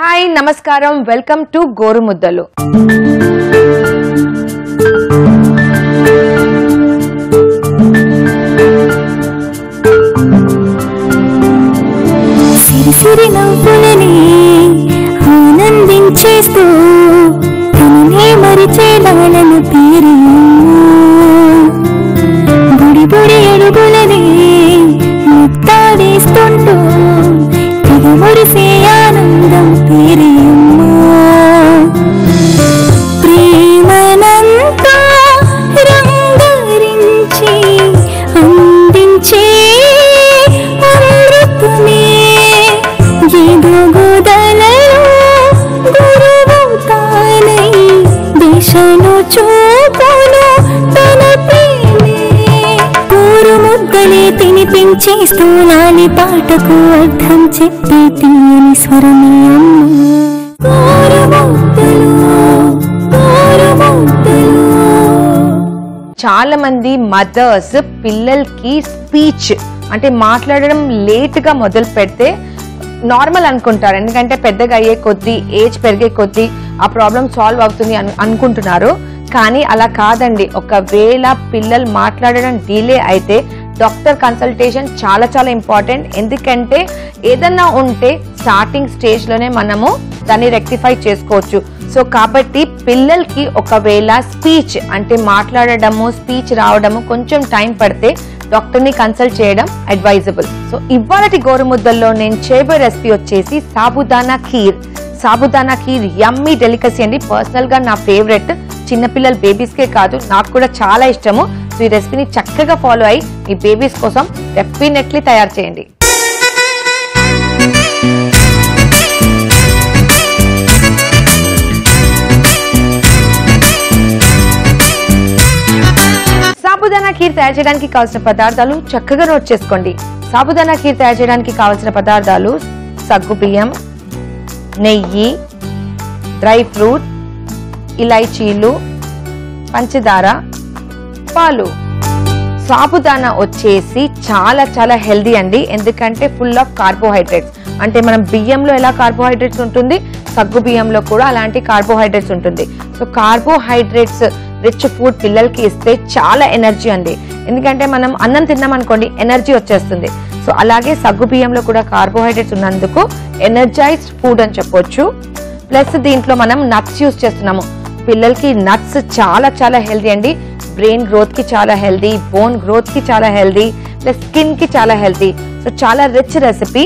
Hi నమస్కారం welcome to గోరుముద్దలు. సిరి నవ్వులని ఆనందించేస్తూ తననే మరిచేలాలను తీరి బుడి బుడి అడుగులని ముత్తాడేస్తుంటూ తెగ మురిసే ఆనందం తీరి ప్రేమనంతా రంగరించి అందించే అమృతమే ఏదో గోదాలలో గురువు తానై దిశను చూపును తన ప్రేమే ఊరు ముద్దలే తినిపించేస్తూ నాని పాటకు అర్థం చెప్పే తీయని స్వరమే చాలా మంది మదర్స్ పిల్లలకి స్పీచ్ అంటే మాట్లాడడం లేట్ గా మొదలు పెడితే నార్మల్ అనుకుంటారు. ఎందుకంటే పెద్దగా అయ్యే కొద్దీ ఏజ్ పెరిగే కొద్దీ ఆ ప్రాబ్లం సాల్వ్ అవుతుంది అనుకుంటున్నారు. కానీ అలా కాదండి. ఒకవేళ పిల్లలు మాట్లాడడం డిలే అయితే డాక్టర్ కన్సల్టేషన్ చాలా చాలా ఇంపార్టెంట్. ఎందుకంటే ఏదన్నా ఉంటే స్టార్టింగ్ స్టేజ్ లోనే మనము దాన్ని రెక్టిఫై చేసుకోవచ్చు. సో కాబట్టి పిల్లలకి ఒకవేళ స్పీచ్ అంటే మాట్లాడడము స్పీచ్ రావడము కొంచెం టైం పడితే డాక్టర్ ని కన్సల్ట్ చేయడం అడ్వైజబుల్. సో ఇవాళటి గోరుముద్దల్లో నేను చేయబోయే రెసిపీ వచ్చేసి సాబుదానా ఖీర్. సాబుదానా ఖీర్ యమ్మీ డెలికసీ అండి. పర్సనల్ గా నా ఫేవరెట్. చిన్నపిల్లల బేబీస్ కే కాదు నాకు కూడా చాలా ఇష్టము. సో ఈ రెసిపీని చక్కగా ఫాలో అయ్యి మీ బేబీస్ కోసం డెఫినెట్లీ తయారు చేయండి. సాబుదానా ఖీర్ తయారు చేయడానికి కావాల్సిన పదార్థాలు చక్కగా నోట్ చేసుకోండి. సాబుదానా ఖీర్ తయారు చేయడానికి కావాల్సిన పదార్థాలు సగ్గుబియ్యం, నెయ్యి, డ్రై ఫ్రూట్, ఇలైచీలు, పంచదార, పాలు. సాబుదానా వచ్చేసి చాలా చాలా హెల్దీ అండి. ఎందుకంటే ఫుల్ ఆఫ్ కార్బోహైడ్రేట్స్. అంటే మనం బియ్యంలో ఎలా కార్బోహైడ్రేట్స్ ఉంటుంది, సగ్గు బియ్యంలో కూడా అలాంటి కార్బోహైడ్రేట్స్ ఉంటుంది. సో కార్బోహైడ్రేట్స్ రిచ్ ఫుడ్ పిల్లలకి ఇస్తే చాలా ఎనర్జీ అండి. ఎందుకంటే మనం అన్నం తిన్నాం అనుకోండి ఎనర్జీ వచ్చేస్తుంది. సో అలాగే సగ్గు బియ్యంలో కూడా కార్బోహైడ్రేట్స్ ఉన్నందుకు ఎనర్జైజ్డ్ ఫుడ్ అని చెప్పొచ్చు. ప్లస్ దీంట్లో మనం నట్స్ యూస్ చేస్తున్నాము. పిల్లలకి నట్స్ చాలా చాలా హెల్దీ అండి. బ్రెయిన్ గ్రోత్ కి చాలా హెల్దీ, బోన్ గ్రోత్ కి చాలా హెల్దీ, ప్లస్ స్కిన్ కి చాలా హెల్దీ. సో చాలా rich recipe.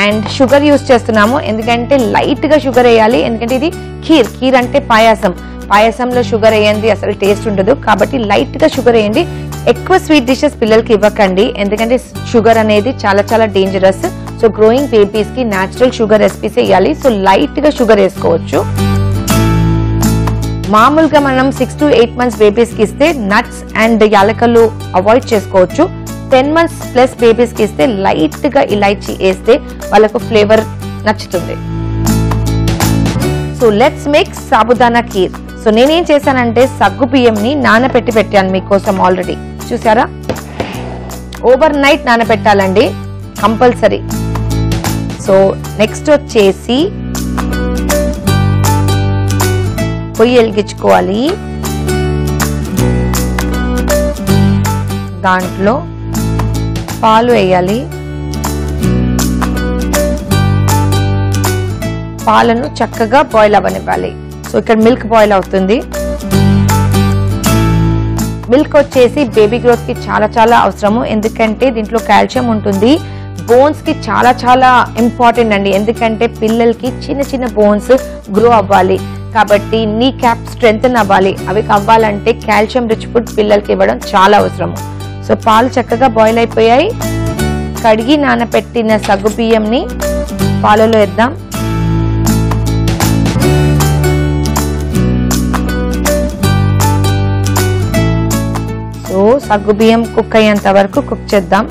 And sugar use చేస్తున్నాము. ఎందుకంటే లైట్ గా షుగర్ వేయాలి. ఎందుకంటే ఇది ఖీర్. ఖీర్ అంటే పాయాసం. పాయసంలో షుగర్ వేయండి అసలు టేస్ట్ ఉండదు. కాబట్టి లైట్ గా షుగర్ వేయండి. ఎక్కువ స్వీట్ డిషెస్ పిల్లలకి ఇవ్వకండి. ఎందుకంటే షుగర్ అనేది చాలా చాలా డేంజరస్. సో గ్రోయింగ్ బేబీస్ కి న్యాచురల్ షుగర్ రెసిపీస్ వేయాలి. సో లైట్ గా షుగర్ వేసుకోవచ్చు. మామూలుగా మనం 6 to 8 months బేబీస్ కి ఇస్తే నట్స్ అండ్ యాలకలు అవాయిడ్ చేసుకోవచ్చు. 10 months ప్లస్ బేబీస్ కి ఇస్తే లైట్ గా ఇలైచీ వేస్తే వాళ్ళకు ఫ్లేవర్ నచ్చుతుంది. So let's make sabudana kheer. So నేనేం చేశానంటే సగ్గు బియ్యంని నానబెట్టి పెట్టాను మీకోసం. ఆల్రెడీ చూసారా, ఓవర్ నైట్ నానబెట్టాలండి కంపల్సరీ. సో నెక్స్ట్ వచ్చేసి పొయ్యి వెలిగించుకోవాలి. దాంట్లో పాలు వేయాలి. పాలను చక్కగా బాయిల్ అవ్వనివ్వాలి. సో ఇక్కడ మిల్క్ బాయిల్ అవుతుంది. మిల్క్ వచ్చేసి బేబీ గ్రోత్ కి చాలా చాలా అవసరము. ఎందుకంటే దీంట్లో కాల్షియం ఉంటుంది. బోన్స్ కి చాలా చాలా ఇంపార్టెంట్ అండి. ఎందుకంటే పిల్లలకి చిన్న చిన్న బోన్స్ గ్రో అవ్వాలి. కాబట్టి నీ క్యాప్ స్ట్రెంగ్తన్ అవ్వాలి. అవి అవ్వాలంటే కాల్షియం రిచ్ ఫుడ్ పిల్లలకి ఇవ్వడం చాలా అవసరము. సో పాలు చక్కగా బాయిల్ అయిపోయాయి. కడిగి నానబెట్టిన సగ్గు బియ్యంని పాలలో వేద్దాం. సో సగ్గు బియ్యం కుక్ అయ్యేంత వరకు కుక్ చేద్దాం.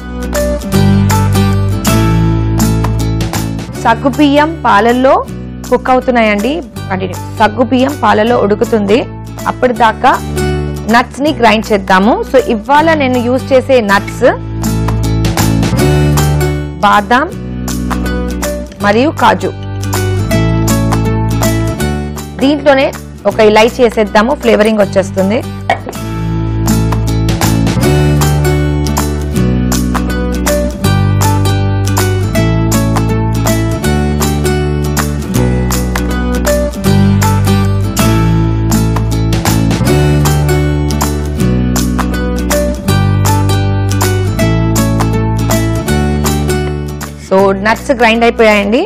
సగ్గు బియ్యం పాలల్లో కుక్ అవుతున్నాయండి. సగ్గు బియ్యం పాలలో ఉడుకుతుంది. అప్పటిదాకా నట్స్ ని గ్రైండ్ చేద్దాము. సో ఇవాళ నేను యూజ్ చేసే నట్స్ బాదాం మరియు కాజు. దీంట్లోనే ఒక ఇలైచీ వేసేద్దాము, ఫ్లేవరింగ్ వచ్చేస్తుంది. సో నట్స్ గ్రైండ్ అయిపోయాయండి.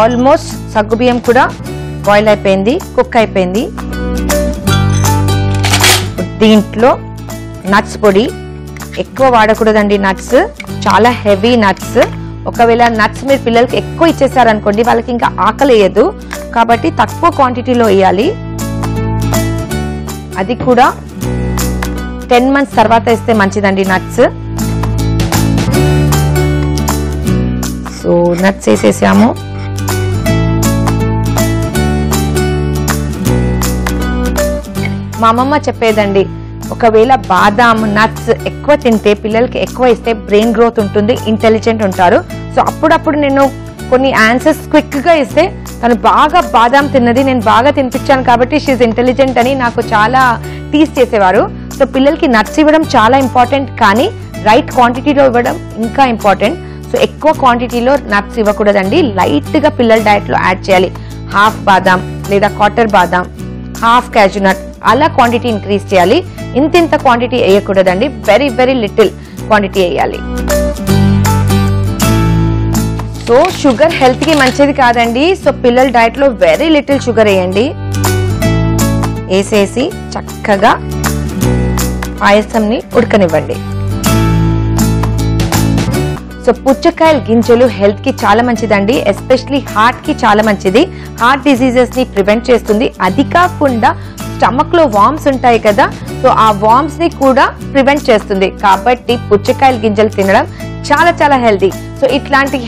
ఆల్మోస్ట్ సగ్గుబియ్యం కూడా బాయిల్ అయిపోయింది, కుక్ అయిపోయింది. దీంట్లో నట్స్ పొడి ఎక్కువ వాడకూడదండి. నట్స్ చాలా హెవీ నట్స్. ఒకవేళ నట్స్ మీరు పిల్లలకి ఎక్కువ ఇచ్చేసారనుకోండి వాళ్ళకి ఇంకా ఆకలి వేయదు, కాబట్టి తక్కువ క్వాంటిటీలో వేయాలి. అది కూడా 10 months తర్వాత వేస్తే మంచిదండి నట్స్. So nuts వేసేసాము. మా అమ్మమ్మ చెప్పేదండి, ఒకవేళ బాదాం నట్స్ ఎక్కువ తింటే పిల్లలకి ఎక్కువ ఇస్తే బ్రెయిన్ గ్రోత్ ఉంటుంది, ఇంటెలిజెంట్ ఉంటారు. సో అప్పుడప్పుడు నేను కొన్ని ఆన్సర్స్ క్విక్గా ఇస్తే తను బాగా బాదాం తిన్నది, నేను బాగా తినిపించాను కాబట్టి షీఈ్ ఇంటెలిజెంట్ అని నాకు చాలా టీస్ చేసేవారు. సో పిల్లలకి నట్స్ ఇవ్వడం చాలా ఇంపార్టెంట్, కానీ రైట్ క్వాంటిటీలో ఇవ్వడం ఇంకా ఇంపార్టెంట్. సో ఎక్కువ క్వాంటిటీలో నట్స్ ఇవ్వకూడదండి, లైట్గా పిల్లల డైట్లో యాడ్ చేయాలి. హాఫ్ బాదాం లేదా క్వార్టర్ బాదాం, హాఫ్ క్యాజు నట్, అలా క్వాంటిటీ ఇంక్రీజ్ చేయాలి. ఇంత క్వాంటిటీ వేయకూడదండి, వెరీ వెరీ లిటిల్ క్వాంటిటీ వేయాలి. సో షుగర్ హెల్త్కి మంచిది కాదండి. సో పిల్లల డైట్లో వెరీ లిటిల్ షుగర్ వేయండి. వేసేసి చక్కగా పాయసంని ఉడకనివ్వండి. సో పుచ్చకాయల గింజలు హెల్త్ కి చాలా మంచిదండి, ఎస్పెషలీ హార్ట్ కి చాలా మంచిది. హార్ట్ డిసీజెస్ ని ప్రివెంట్ చేస్తుంది. అది కాకుండా స్టమక్ లో వామ్స్ ఉంటాయి కదా, సో ఆ వామ్స్ ని కూడా ప్రివెంట్ చేస్తుంది. కాబట్టి పుచ్చకాయల గింజలు తినడం చాలా చాలా హెల్దీ. సో ఇట్లాంటి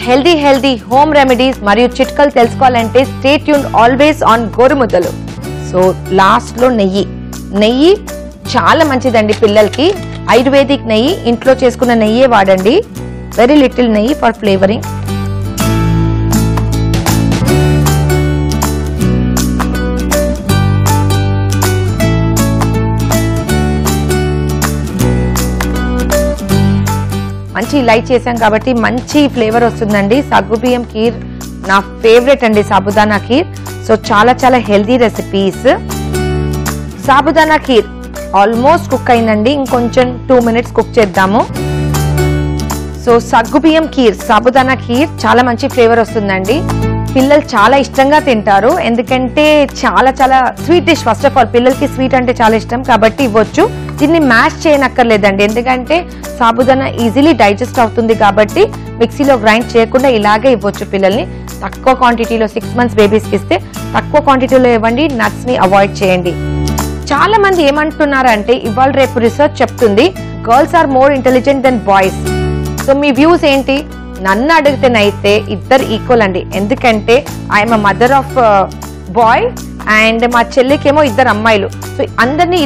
హెల్దీ హోమ్ రెమెడీస్ మరియు చిట్కాలు తెలుసుకోవాలంటే stay tuned always on Gorumuddalu. So last లో నెయ్యి చాలా మంచిదండి పిల్లలకి. ఆయుర్వేదిక్ నెయ్యి, ఇంట్లో చేసుకున్న నెయ్యే వాడండి. వెరీ లిటిల్ నెయ్యి ఫర్ ఫ్లేవరింగ్. మంచి ఇలైచీ చేసాం కాబట్టి మంచి ఫ్లేవర్ వస్తుందండి. సగ్గుబియ్యం ఖీర్ నా ఫేవరెట్ అండి, సాబుదానా ఖీర్. సో చాలా చాలా healthy recipes. Sabudana kheer almost cook అయిందండి, ఇంకొంచెం 2 minutes కుక్ చేద్దాము. సో సగ్గుబియ్యం ఖీర్, సాబుదానా ఖీర్ చాలా మంచి ఫ్లేవర్ వస్తుందండి. పిల్లలు చాలా ఇష్టంగా తింటారు, ఎందుకంటే చాలా చాలా sweet dish. First of all పిల్లలకి స్వీట్ అంటే చాలా ఇష్టం కాబట్టి ఇవ్వచ్చు. దీన్ని మ్యాష్ చేయనక్కర్లేదండి, ఎందుకంటే సాబుదానా ఈజీలీ డైజెస్ట్ అవుతుంది కాబట్టి మిక్సీలో గ్రైండ్ చేయకుండా ఇలాగే ఇవ్వచ్చు పిల్లల్ని. తక్కువ క్వాంటిటీలో 6 months బేబీస్కి ఇస్తే తక్కువ క్వాంటిటీలో ఇవ్వండి. నట్స్ ని అవాయిడ్ చేయండి. చాలా మంది ఏమంటున్నారంటే ఇవాళ రేపు రీసెర్చ్ చెప్తుంది girls are more intelligent then boys. So మీ వ్యూస్ ఏంటి? నన్ను అడిగితేనైతే ఇద్దరు ఈక్వల్ అండి, ఎందుకంటే I'm mother of boy and మా చెల్లికేమో 2 అమ్మాయిలు. సో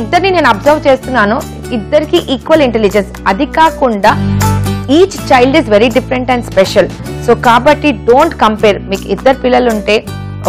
ఇద్దరిని నేను అబ్జర్వ్ చేస్తున్నాను, ఇద్దరికి ఈక్వల్ ఇంటెలిజెన్స్. అది కాకుండా each child is very different and special. So కాబట్టి డోంట్ కంపేర్. మీకు 2 పిల్లలు ఉంటే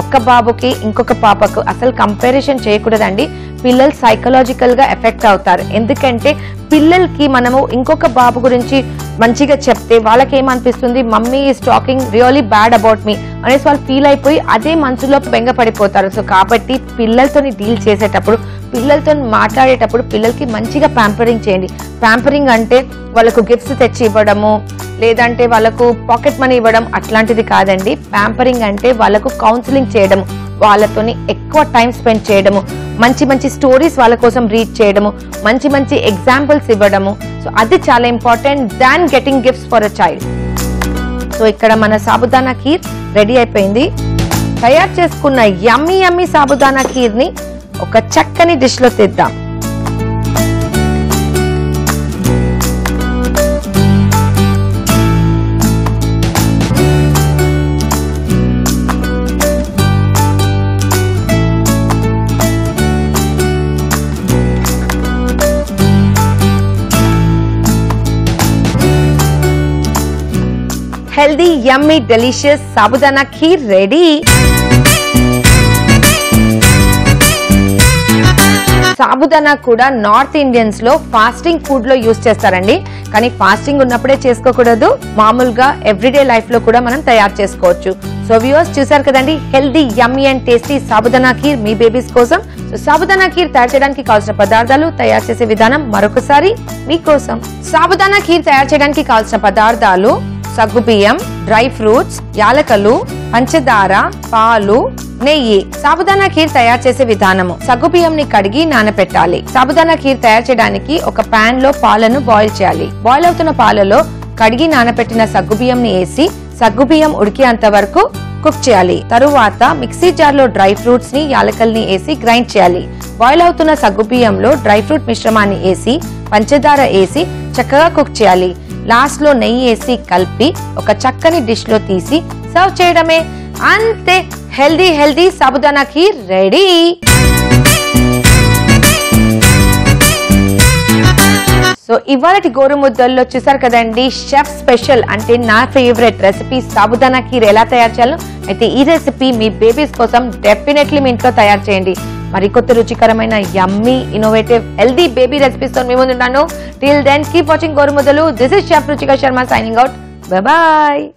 ఒక్క బాబుకి ఇంకొక పాపకు అసలు కంపారిజన్ చేయకూడదండి. పిల్లలు సైకలాజికల్ గా ఎఫెక్ట్ అవుతారు, ఎందుకంటే పిల్లలకి మనము ఇంకొక బాబు గురించి మంచిగా చెప్తే వాళ్ళకి ఏమనిపిస్తుంది, mummy is talking really bad about me అనేసి వాళ్ళు ఫీల్ అయిపోయి అదే మనసులో బెంగ పడిపోతారు. సో కాబట్టి పిల్లలతో డీల్ చేసేటప్పుడు, పిల్లలతో మాట్లాడేటప్పుడు పిల్లలకి మంచిగా ప్యాంపరింగ్ చేయండి. ప్యాంపరింగ్ అంటే వాళ్ళకు గిఫ్ట్స్ తెచ్చి ఇవ్వడము, లేదంటే వాళ్ళకు పాకెట్ మనీ ఇవ్వడం అట్లాంటిది కాదండి. ప్యాంపరింగ్ అంటే వాళ్ళకు కౌన్సిలింగ్ చేయడము, వాళ్ళతోని ఎక్కువ టైం స్పెండ్ చేయడము, మంచి మంచి స్టోరీస్ వాళ్ళ కోసం రీడ్ చేయడము, మంచి మంచి ఎగ్జాంపుల్స్ ఇవ్వడము. సో అది చాలా important than getting gifts for a child. So ఇక్కడ మన సాబుదానా ఖీర్ రెడీ అయిపోయింది. తయారు చేసుకున్న యమ్మీ యమ్మీ సాబుదానా ఖీర్ ని ఒక చక్కని డిష్ లో తెద్దాం. Healthy, yummy, delicious sabudana kheer ready. Sabudana కూడా నార్త్ ఇండియన్స్ లో ఫాస్టింగ్ ఫుడ్ లో యూస్ చేస్తారండి. కానీ ఫాస్టింగ్ ఉన్నప్పుడే చేసుకోకూడదు, మామూలుగా ఎవ్రీడే లైఫ్ లో కూడా మనం తయారు చేసుకోవచ్చు. సో వ్యూవర్స్ చూసారు కదండి, healthy yummy and tasty sabudana kheer me babies కోసం. సో సాబుదానా ఖీర్ తయారు చేయడానికి కావాల్సిన పదార్థాలు, తయారు చేసే విధానం మరొకసారి మీకోసం. సాబుదానా ఖీర్ తయారు చేయడానికి కావాల్సిన పదార్థాలు: సగ్గుబియ్యం, డ్రై ఫ్రూట్స్, యాలకలు, పంచదార, పాలు, నెయ్యి. సాబుదానా ఖీర్ తయారు చేసే విధానము: సగ్గుబియ్యం ని కడిగి నానబెట్టాలి. సాబుదానా ఖీర్ తయారు చేయడానికి ఒక పాన్ లో పాలను బాయిల్ చేయాలి. బాయిల్ అవుతున్న పాలలో కడిగి నానబెట్టిన సగ్గుబియ్యం ని వేసి సగ్గుబియ్యం ఉడికేంత వరకు కుక్ చేయాలి. తరువాత మిక్సీ జార్ లో డ్రై ఫ్రూట్స్ ని, యాలకల్ని వేసి గ్రైండ్ చేయాలి. బాయిల్ అవుతున్న సగ్గుబియ్యంలో డ్రై ఫ్రూట్ మిశ్రమాన్ని వేసి పంచదార వేసి చక్కగా కుక్ చేయాలి. లాస్ట్ లో నెయ్యి వేసి కలిపి ఒక చక్కని డిష్ లో తీసి సర్వ్ చేయడమే. అంతే, healthy healthy sabudana kheer ready. So ఇవాళటి గోరుముద్దల్లో చూసారు కదండి, షెఫ్ స్పెషల్ అంటే నా ఫేవరెట్ రెసిపీ సాబుదానా ఖీర్ ఎలా తయారు చేయాలో. అయితే ఈ రెసిపీ మీ బేబీస్ కోసం డెఫినెట్లీ మీ ఇంట్లో తయారు చేయండి. మరికొత్త రుచికరమైన yummy innovative healthy baby recipes తో మీ ముందున్నాను. Till then keep watching Gorumuddalu. This is chef Ruchika Sharma signing out. Bye bye.